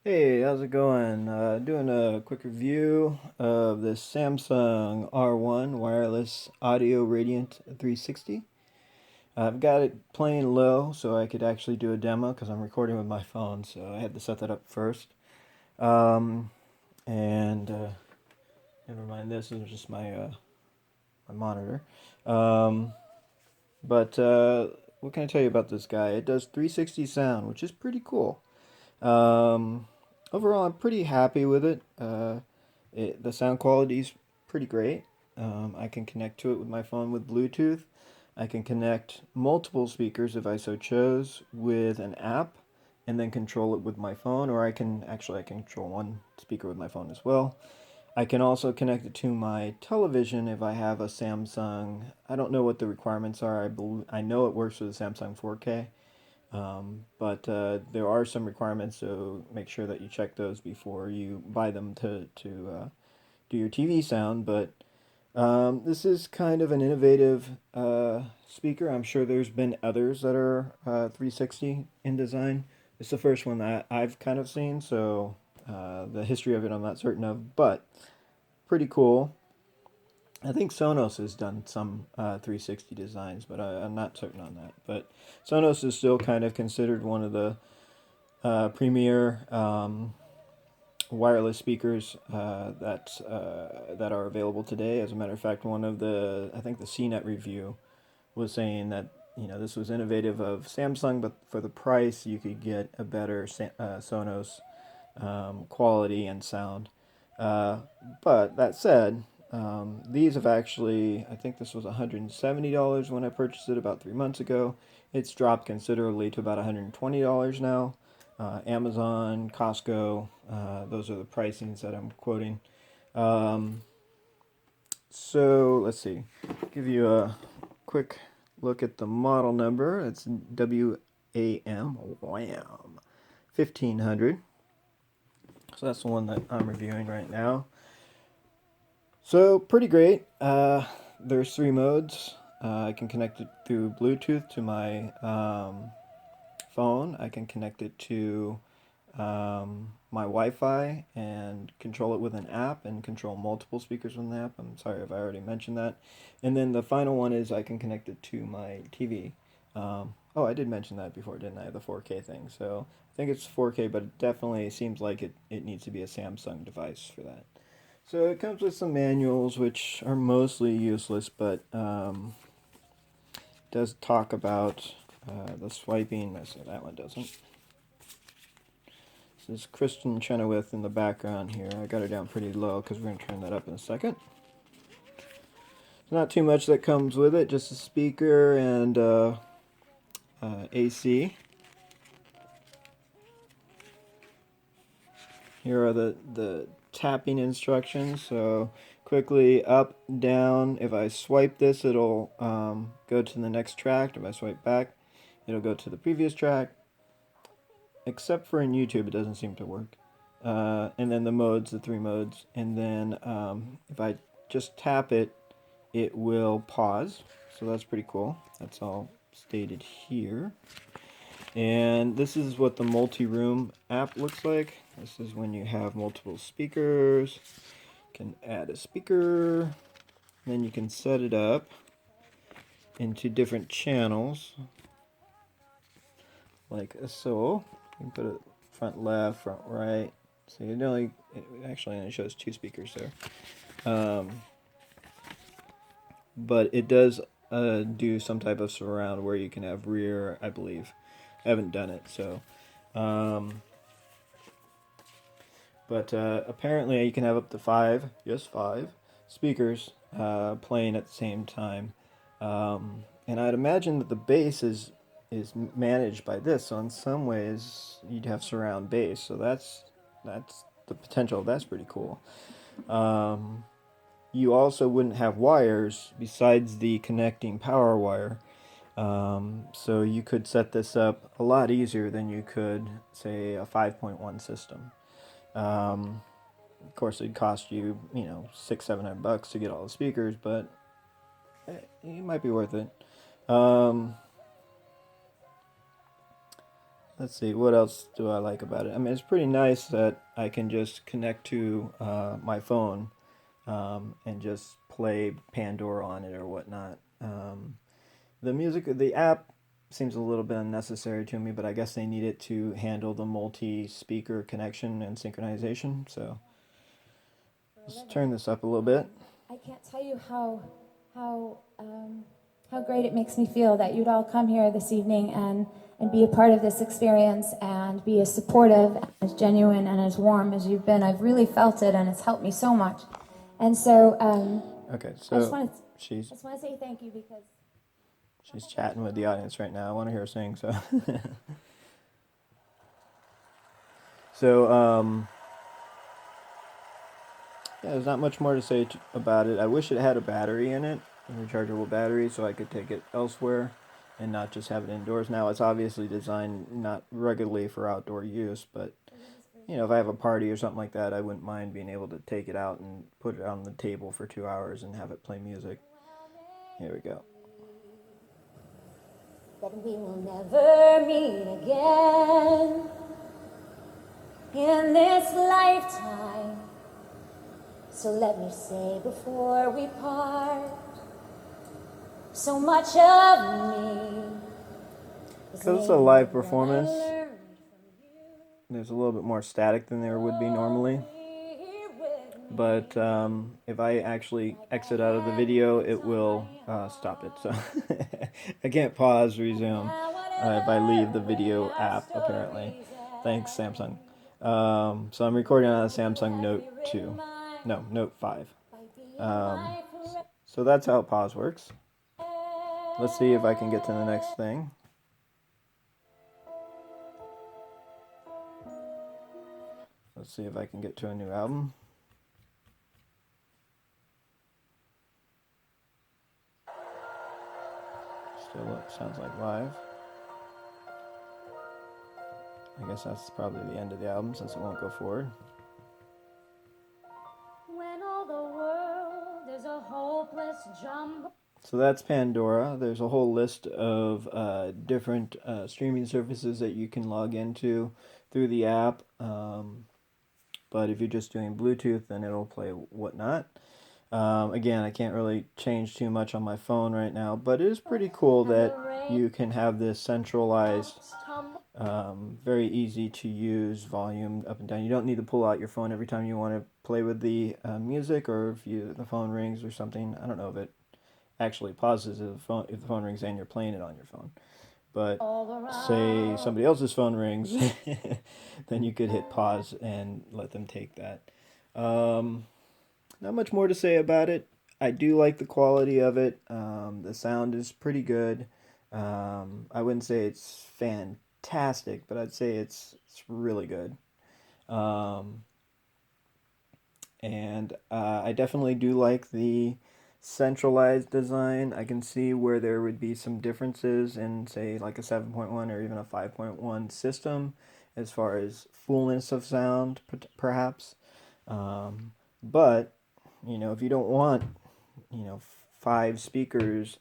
Hey, how's it going? Doing a quick review of this Samsung R1 wireless audio Radiant 360. I've got it playing low so I could actually do a demo because I'm recording with my phone, so I had to set that up first. Um, and Never mind, this is just my monitor. Um, but what can I tell you about this guy? It does 360 sound, which is pretty cool. Um, Overall, I'm pretty happy with it. The sound quality is pretty great. I can connect to it with my phone with Bluetooth. I can connect multiple speakers if I so chose with an app and then control it with my phone, or I can control one speaker with my phone as well. I can also connect it to my television if I have a Samsung. I don't know what the requirements are. I know it works with a Samsung 4K. But there are some requirements, so make sure that you check those before you buy them to do your TV sound. But this is kind of an innovative speaker. I'm sure there's been others that are 360 in design. It's the first one that I've kind of seen, so the history of it I'm not certain of, but pretty cool. I think Sonos has done some 360 designs, but I'm not certain on that. But Sonos is still kind of considered one of the premier wireless speakers that are available today. As a matter of fact, I think the CNET review was saying that this was innovative of Samsung, but for the price you could get a better Sonos quality and sound. Uh, but that said, these have actually, I think this was $170 when I purchased it about 3 months ago. It's dropped considerably to about $120 now. Amazon, Costco, those are the pricings that I'm quoting. Um, so let's see, give you a quick look at the model number. It's WAM 1500. So that's the one that I'm reviewing right now. So pretty great. There's three modes. I can connect it through Bluetooth to my phone. I can connect it to my Wi-Fi and control it with an app and control multiple speakers with an app. I'm sorry if I already mentioned that. And then the final one is I can connect it to my TV. Oh, I did mention that before, didn't I? The 4K thing. So I think it's 4K, but it definitely seems like it needs to be a Samsung device for that. So it comes with some manuals, which are mostly useless, but does talk about the swiping. So that one doesn't. This is Kristen Chenoweth in the background here. I got her down pretty low because we're going to turn that up in a second. Not too much that comes with it, just a speaker and AC. Here are the tapping instructions. So quickly up, down. If I swipe this, it'll go to the next track. If I swipe back, it'll go to the previous track. Except for in YouTube, it doesn't seem to work. And then the modes, the three modes. And then if I just tap it, it will pause. So that's pretty cool. That's all stated here. And this is what the multi-room app looks like. This is when you have multiple speakers. You can add a speaker. Then you can set it up into different channels. Like so. You can put it front left, front right. So it actually only shows two speakers there. But it does do some type of surround where you can have rear, I believe. I haven't done it, so. But apparently you can have up to five, yes, five speakers playing at the same time. And I'd imagine that the bass is managed by this. So in some ways you'd have surround bass. So that's the potential. That's pretty cool. You also wouldn't have wires besides the connecting power wire. So you could set this up a lot easier than you could, say, a 5.1 system. Of course, it'd cost you, $600-700 to get all the speakers, but it might be worth it. Um, let's see, what else do I like about it? I mean, it's pretty nice that I can just connect to my phone and just play Pandora on it or whatnot. The app seems a little bit unnecessary to me, but I guess they need it to handle the multi-speaker connection and synchronization. So let's turn this up a little bit. I can't tell you how great it makes me feel that you'd all come here this evening and be a part of this experience and be as supportive, as genuine, and as warm as you've been. I've really felt it, and it's helped me so much. And so, Okay, I just so want to she's say thank you because she's chatting with the audience right now. I want to hear her sing. So, so yeah, there's not much more to say about it. I wish it had a battery in it, a rechargeable battery, so I could take it elsewhere and not just have it indoors. Now, it's obviously designed not regularly for outdoor use, but if I have a party or something like that, I wouldn't mind being able to take it out and put it on the table for 2 hours and have it play music. Here we go. that we will never meet again in this lifetime. So let me say before we part, so much of me Because it's a live performance, there's a little bit more static than there would be normally. But if I actually exit out of the video, it will stop it. So I can't pause, resume if I leave the video app, apparently. Thanks, Samsung. So I'm recording on a Samsung Note 2. No, Note 5. Um, so that's how pause works. Let's see if I can get to the next thing. Let's see if I can get to a new album. Still sounds like live. I guess that's probably the end of the album since it won't go forward. When all the world is a hopeless jumble. So that's Pandora. There's a whole list of different streaming services that you can log into through the app. But if you're just doing Bluetooth, then it'll play whatnot. Again, I can't really change too much on my phone right now, but it is pretty cool that you can have this centralized, very easy to use volume up and down. You don't need to pull out your phone every time you want to play with the music, or if the phone rings or something. I don't know if it actually pauses if the phone rings and you're playing it on your phone. But say somebody else's phone rings, then you could hit pause and let them take that. Not much more to say about it. I do like the quality of it. The sound is pretty good. I wouldn't say it's fantastic, but I'd say it's really good. Um, and I definitely do like the centralized design. I can see where there would be some differences in, say, like a 7.1 or even a 5.1 system as far as fullness of sound, perhaps. But if you don't want, 5 speakers,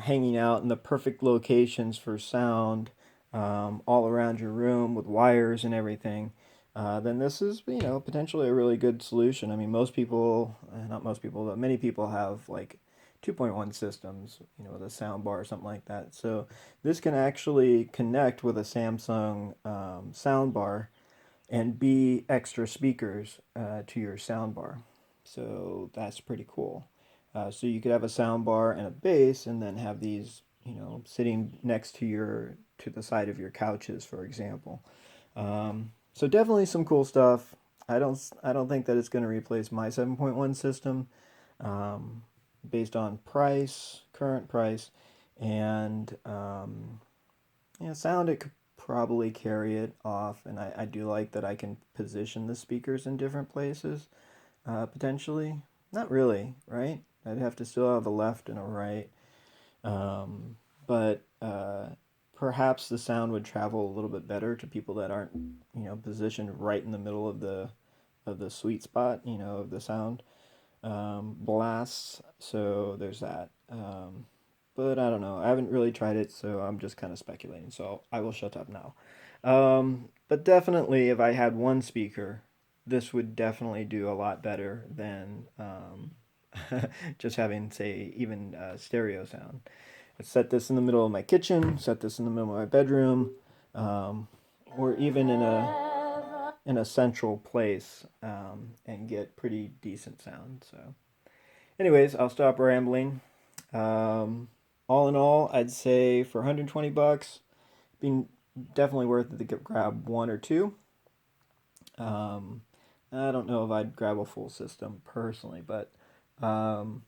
hanging out in the perfect locations for sound, all around your room with wires and everything, then this is, potentially a really good solution. I mean, most people, not most people, but many people have like 2.1 systems, with a sound bar or something like that. So this can actually connect with a Samsung sound bar and be extra speakers to your sound bar. So that's pretty cool. So you could have a sound bar and a bass, and then have these, sitting next to the side of your couches, for example. So definitely some cool stuff. I don't think that it's going to replace my 7.1 system, based on current price, and sound. It could probably carry it off, and I do like that I can position the speakers in different places, potentially. Not really, right? I'd have to still have a left and a right, but perhaps the sound would travel a little bit better to people that aren't, positioned right in the middle of the sweet spot, of the sound blasts. So there's that. But I don't know. I haven't really tried it, so I'm just kind of speculating. So I will shut up now. But definitely, if I had one speaker, this would definitely do a lot better than just having, say, even stereo sound. I set this in the middle of my kitchen, set this in the middle of my bedroom, um, or even in a central place, and get pretty decent sound. So, anyways, I'll stop rambling. Um, all in all, I'd say for 120 bucks, being definitely worth it to grab one or two. Um, I don't know if I'd grab a full system personally, um,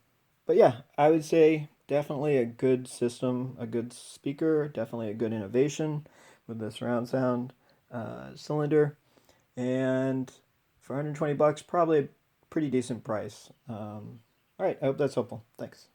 but yeah, I would say definitely a good system, a good speaker, definitely a good innovation with the surround sound cylinder, and for 120 bucks, probably a pretty decent price. All right, I hope that's helpful. Thanks.